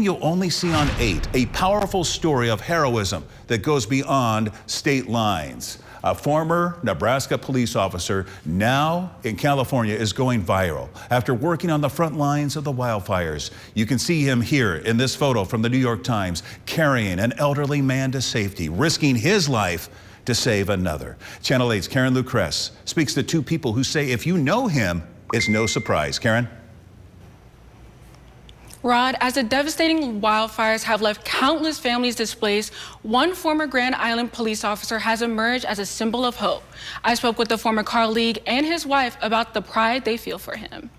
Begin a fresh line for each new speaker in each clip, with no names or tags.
You'll only see on 8, a powerful story of heroism that goes beyond state lines. A former Nebraska police officer now in California is going viral after working on the front lines of the wildfires. You can see him here in this photo from the New York Times carrying an elderly man to safety, risking his life to save another. Channel 8's Karen Lucrece speaks to two people who say if you know him, it's no surprise. Karen?
Rod, as the devastating wildfires have left countless families displaced, one former Grand Island police officer has emerged as a symbol of hope. I spoke with the former colleague and his wife about the pride they feel for him.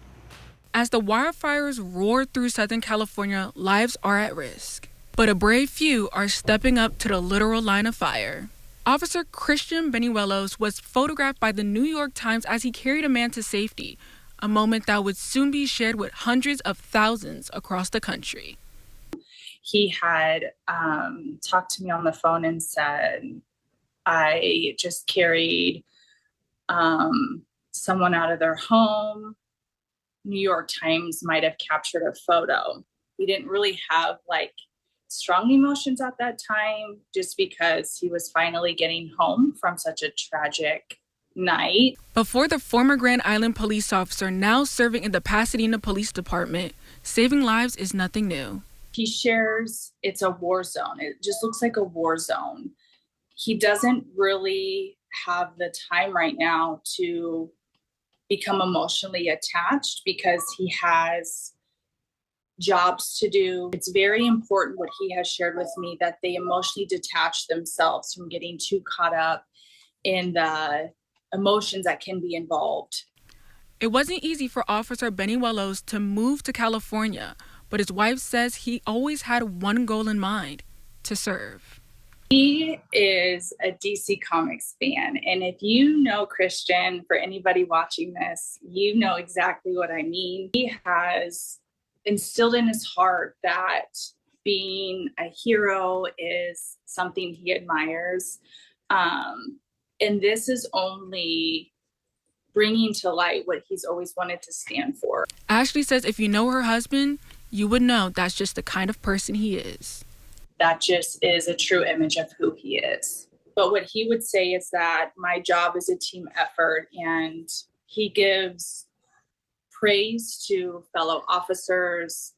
As the wildfires roar through Southern California, lives are at risk. But a brave few are stepping up to the literal line of fire. Officer Christian Benuelos was photographed by the New York Times as he carried a man to safety, a moment that would soon be shared with hundreds of thousands across the country.
He had talked to me on the phone and said, I just carried someone out of their home. New York Times might have captured a photo. He didn't really have strong emotions at that time, just because he was finally getting home from such a tragic night.
Before the former Grand Island police officer, now serving in the Pasadena Police Department, saving lives is nothing new.
He shares it's a war zone. It just looks like a war zone. He doesn't really have the time right now to become emotionally attached because he has jobs to do. It's very important what he has shared with me, that they emotionally detach themselves from getting too caught up in the emotions that can be involved.
It wasn't easy for Officer Benuelos to move to California, but his wife says he always had one goal in mind: to serve.
He is a DC Comics fan, and if you know Christian, for anybody watching this, you know exactly what I mean. He has instilled in his heart that being a hero is something he admires. And this is only bringing to light what he's always wanted to stand for.
Ashley says if you know her husband, you would know that's just the kind of person he is.
That just is a true image of who he is. But what he would say is that my job is a team effort, and he gives praise to fellow officers,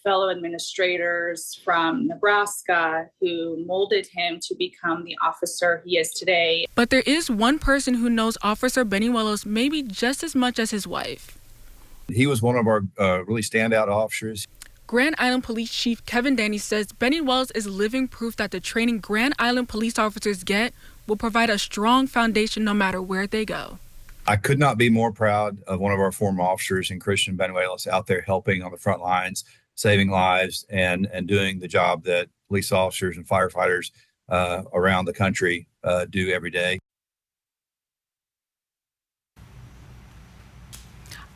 fellow administrators from Nebraska who molded him to become the officer he is today.
But there is one person who knows Officer Benuelos maybe just as much as his wife.
He was one of our really standout officers.
Grand Island Police Chief Kevin Danny says Benuelos is living proof that the training Grand Island police officers get will provide a strong foundation no matter where they go.
I could not be more proud of one of our former officers in Christian Benuelos out there helping on the front lines, saving lives, and doing the job that police officers and firefighters around the country do every day.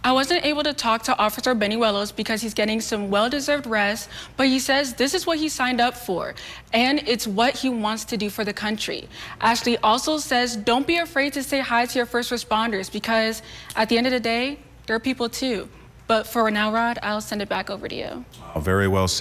I wasn't able to talk to Officer Benuelos because he's getting some well-deserved rest, but he says this is what he signed up for, and it's what he wants to do for the country. Ashley also says don't be afraid to say hi to your first responders, because at the end of the day, they're people too. But for now, Rod, I'll send it back over to you.
Very well said.